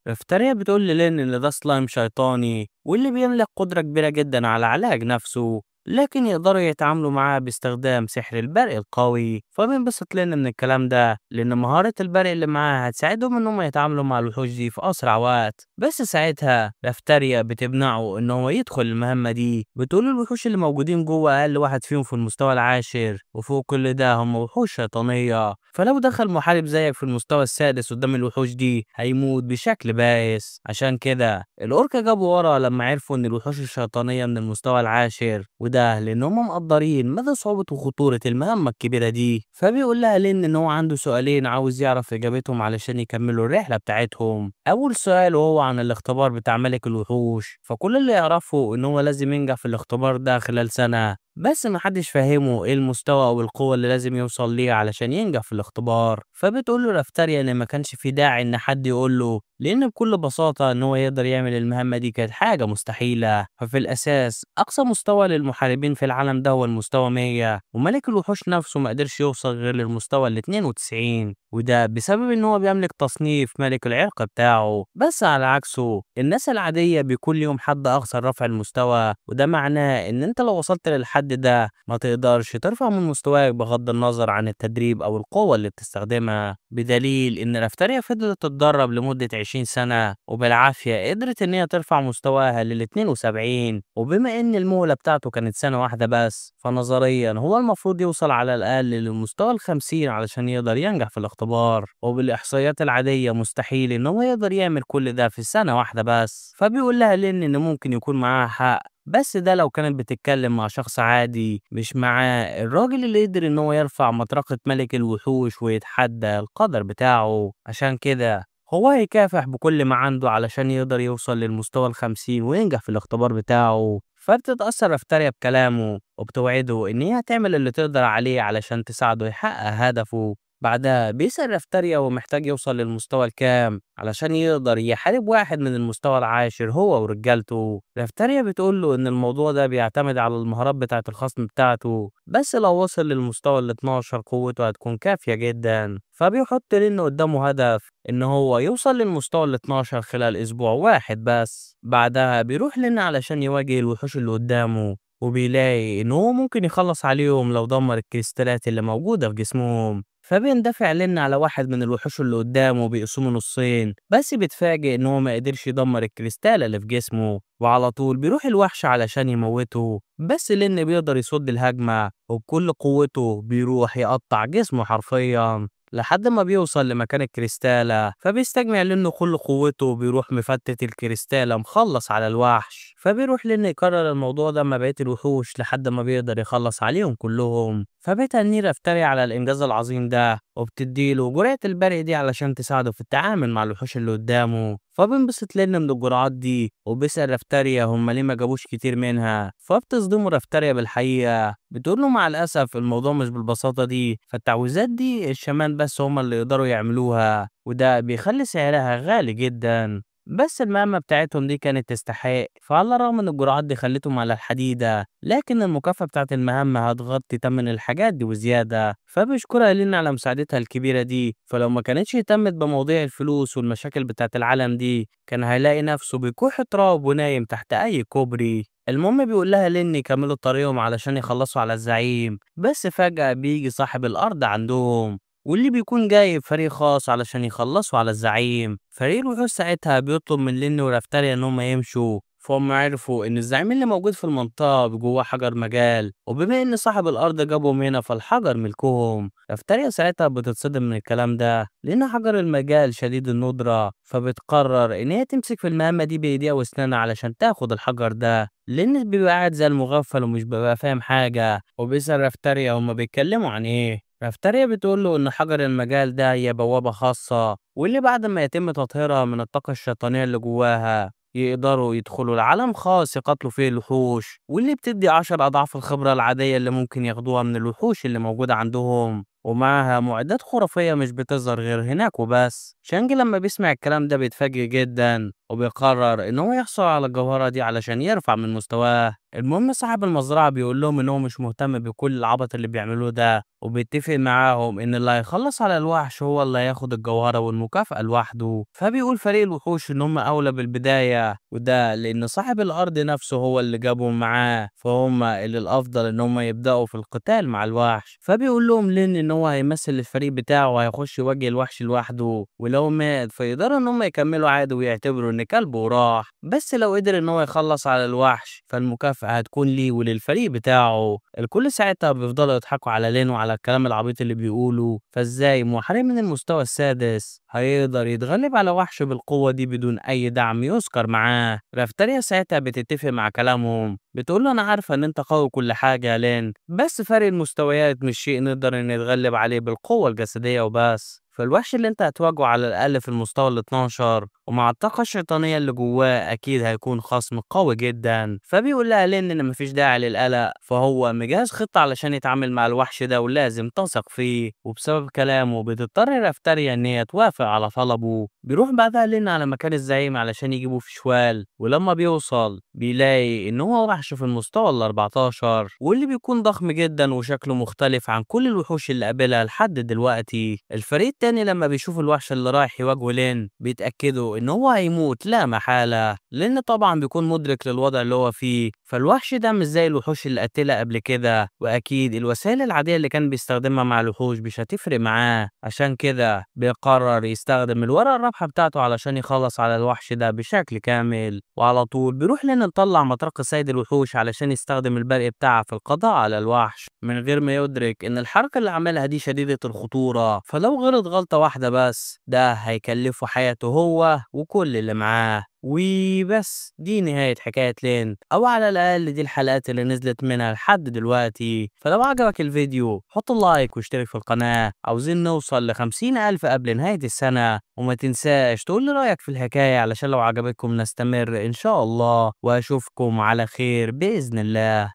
رافتاريا بتقول للين إن ده سلايم شيطاني واللي بيملك قدرة كبيرة جدا على علاج نفسه، لكن يقدروا يتعاملوا معاه باستخدام سحر البرق القوي. فبينبسط لين من الكلام ده لأن مهارة البرق اللي معاه هتساعدهم إنهم يتعاملوا مع الوحوش دي في أسرع وقت. بس ساعتها رافتاريا بتمنعه إن هو يدخل المهمة دي، بتقول الوحوش اللي موجودين جوه أقل واحد فيهم في المستوى العاشر، وفوق كل ده هم وحوش شيطانية، فلو دخل محارب زيك في المستوى السادس قدام الوحوش دي هيموت بشكل بائس. عشان كده الأوركا جابوا ورا لما عرفوا إن الوحوش الشيطانية من المستوى العاشر، وده لأن هم مقدرين مدى صعوبة وخطورة المهمة الكبيرة دي. فبيقول لها لين إن هو عنده سؤالين عاوز يعرف إجابتهم علشان يكملوا الرحلة بتاعتهم. أول سؤال وهو عن الاختبار بتاع ملك الوحوش، فكل اللي يعرفه إن هو لازم ينجح في الاختبار ده خلال سنة، بس محدش فاهمه ايه المستوى او القوة اللي لازم يوصل ليها علشان ينجح في الاختبار. فبتقول له رافتاريا ان ما كانش في داعي ان حد يقول له، لان بكل بساطة ان هو يقدر يعمل المهمة دي كانت حاجة مستحيلة. ففي الاساس اقصى مستوى للمحاربين في العالم ده هو المستوى 100، وملك الوحوش نفسه ما قدرش يوصل غير للمستوى ال 92، وده بسبب ان هو بيملك تصنيف ملك العرق بتاعه. بس على عكسه الناس العادية بيكون ليهم حد اقصى رفع المستوى، وده معناه ان انت لو وصلت للحد ده ما تقدرش ترفع من مستواك بغض النظر عن التدريب او القوة اللي بتستخدمها. بدليل ان رافتاريا فضلت تتدرب لمدة 20 سنة وبالعافية قدرت ان هي ترفع مستواها لل 72، وبما ان المهلة بتاعته كانت سنة واحدة بس فنظريا هو المفروض يوصل على الاقل للمستوى ال50 علشان يقدر ينجح في الاختبار، وبالاحصائيات العادية مستحيل ان هو يقدر يعمل كل ده في سنة واحدة بس. فبيقول لها لين ان ممكن يكون معاها حق، بس ده لو كانت بتتكلم مع شخص عادي مش معاه الراجل اللي قدر ان هو يرفع مطرقة ملك الوحوش ويتحدى القدر بتاعه. عشان كده هو هيكافح بكل ما عنده علشان يقدر يوصل للمستوى ال50 وينجح في الاختبار بتاعه. فبتتأثر رافتاريا بكلامه وبتوعده ان هي هتعمل اللي تقدر عليه علشان تساعده يحقق هدفه. بعدها بيسأل رافتاريا هو محتاج يوصل للمستوى الكام علشان يقدر يحارب واحد من المستوى العاشر هو ورجالته. رافتاريا بتقول له إن الموضوع ده بيعتمد على المهارات بتاعة الخصم بتاعته، بس لو وصل للمستوى ال 12 قوته هتكون كافية جدا. فبيحط لأنه قدامه هدف إن هو يوصل للمستوى ال 12 خلال أسبوع واحد بس. بعدها بيروح لنا علشان يواجه الوحوش اللي قدامه، وبيلاقي إن هو ممكن يخلص عليهم لو دمر الكريستالات اللي موجودة في جسمهم. فبيندفع لنا على واحد من الوحوش اللي قدامه بيقسمه نصين، بس بيتفاجئ إن هو ما قدرش يدمر الكريستالة اللي في جسمه، وعلى طول بيروح الوحش علشان يموته. بس لأن بيقدر يصد الهجمة وبكل قوته بيروح يقطع جسمه حرفيا لحد ما بيوصل لمكان الكريستالة. فبيستجمع لأنه كل قوته بيروح مفتت الكريستالة مخلص على الوحش. فبيروح لأنه يكرر الموضوع ده مع بقية الوحوش لحد ما بيقدر يخلص عليهم كلهم. فبتهنيه رافتاريا على الإنجاز العظيم ده، وبتديله جرعة البرق دي علشان تساعده في التعامل مع الوحوش اللي قدامه. فبنبسط لنا من الجرعات دي، وبيسأل رافتاريا هما ليه ما جابوش كتير منها. فبتصدمه رافتاريا بالحقيقة، بتقول له مع الأسف الموضوع مش بالبساطة دي، فالتعويذات دي الشمان بس هما اللي يقدروا يعملوها، وده بيخلي سعرها غالي جدا. بس المهمة بتاعتهم دي كانت تستحق. فعلى الرغم ان الجرعات دي خلتهم على الحديدة، لكن المكافأة بتاعت المهمة هتغطي تمن الحاجات دي وزيادة. فبيشكرها لينا على مساعدتها الكبيرة دي. فلو ما كانتش اهتمت بمواضيع الفلوس والمشاكل بتاعت العالم دي، كان هيلاقي نفسه بكوخ تراب ونايم تحت أي كوبري. المهم بيقول لها لين يكملوا طريقهم علشان يخلصوا على الزعيم، بس فجأة بيجي صاحب الأرض عندهم، واللي بيكون جايب فريق خاص علشان يخلصوا على الزعيم. فريق الوحوش ساعتها بيطلب من لين ورافتاريا ان هم يمشوا. فهم عرفوا ان الزعيم اللي موجود في المنطقة جواه حجر مجال، وبما ان صاحب الارض جابهم هنا فالحجر ملكهم. رافتاريا ساعتها بتتصدم من الكلام ده لان حجر المجال شديد الندرة، فبتقرر ان هي تمسك في المهمة دي بايديها واسنانها علشان تاخد الحجر ده، لان بيبقى قاعد زي المغفل ومش بيبقى فاهم حاجة. وبيسأل رافتاريا هما بيتكلموا عن ايه. رافتاريا بتقول له إن حجر المجال ده هي بوابة خاصة، واللي بعد ما يتم تطهيرها من الطاقة الشيطانية اللي جواها يقدروا يدخلوا لعالم خاص يقاتلوا فيه الوحوش، واللي بتدي 10 أضعاف الخبرة العادية اللي ممكن ياخدوها من الوحوش اللي موجودة عندهم. ومعاها معدات خرافية مش بتظهر غير هناك وبس. شانجي لما بيسمع الكلام ده بيتفاجئ جدا، وبيقرر ان هو يحصل على الجوهرة دي علشان يرفع من مستواه. المهم صاحب المزرعة بيقول لهم ان هو مش مهتم بكل العبط اللي بيعملوه ده، وبيتفق معاهم ان اللي هيخلص على الوحش هو اللي هياخد الجوهرة والمكافأة لوحده. فبيقول فريق الوحوش ان هم اولى بالبداية، وده لان صاحب الارض نفسه هو اللي جابهم معاه، فهم اللي الافضل ان هم يبدأوا في القتال مع الوحش. فبيقول لهم لين ان هو هيمثل الفريق بتاعه وهيخش يواجه الوحش لوحده، ولو مات فيقدروا ان هم يكملوا عادي ويعتبروا ان كلبه راح. بس لو قدر ان هو يخلص على الوحش فالمكافأة هتكون ليه وللفريق بتاعه. الكل ساعتها بيفضلوا يضحكوا على لين وعلى الكلام العبيط اللي بيقوله. فازاي محارب من المستوى السادس هيقدر يتغلب على وحش بالقوة دي بدون اي دعم يذكر معاه؟ رافتاريا ساعتها بتتفق مع كلامهم، بتقول له انا عارفة ان انت قوي كل حاجة يا لين، بس فرق المستويات مش شيء نقدر ان نتغلب عليه بالقوة الجسدية وبس. فالوحش اللي انت هتواجهه على الاقل في المستوى ال 12 ومع الطاقة الشيطانية اللي جواه اكيد هيكون خصم قوي جدا. فبيقول لها لين ان مفيش داعي للقلق، فهو مجهز خطة علشان يتعامل مع الوحش ده ولازم تثق فيه. وبسبب كلامه بتضطر رافتاريا ان هي توافق على طلبه. بيروح بعدها لين على مكان الزعيم علشان يجيبه في شوال، ولما بيوصل بيلاقي ان هو وحش في المستوى ال 14، واللي بيكون ضخم جدا وشكله مختلف عن كل الوحوش اللي قابلها لحد دلوقتي. الفريق التاني لما بيشوف الوحش اللي رايح يواجهه لين بيتأكدوا ان هو هيموت لا محالة، لان طبعا بيكون مدرك للوضع اللي هو فيه. فالوحش ده مش زي الوحوش اللي قتلها قبل كده، واكيد الوسائل العادية اللي كان بيستخدمها مع الوحوش مش هتفرق معاه. عشان كده بيقرر يستخدم الورقة الرابحة بتاعته علشان يخلص على الوحش ده بشكل كامل. وعلى طول بيروح لين نطلع مطرقة سيد الوحوش علشان يستخدم البرق بتاعه في القضاء على الوحش، من غير ما يدرك ان الحركة اللي عملها دي شديدة الخطورة. فلو غلط غلطة واحدة بس ده هيكلفه حياته هو وكل اللي معاه. وبس دي نهاية حكاية لين، أو على الأقل دي الحلقات اللي نزلت منها لحد دلوقتي. فلو عجبك الفيديو حط لايك واشترك في القناة، عاوزين نوصل ل50,000 قبل نهاية السنة. وما تنساش تقول لي رأيك في الحكاية علشان لو عجبتكم نستمر إن شاء الله، وأشوفكم على خير بإذن الله.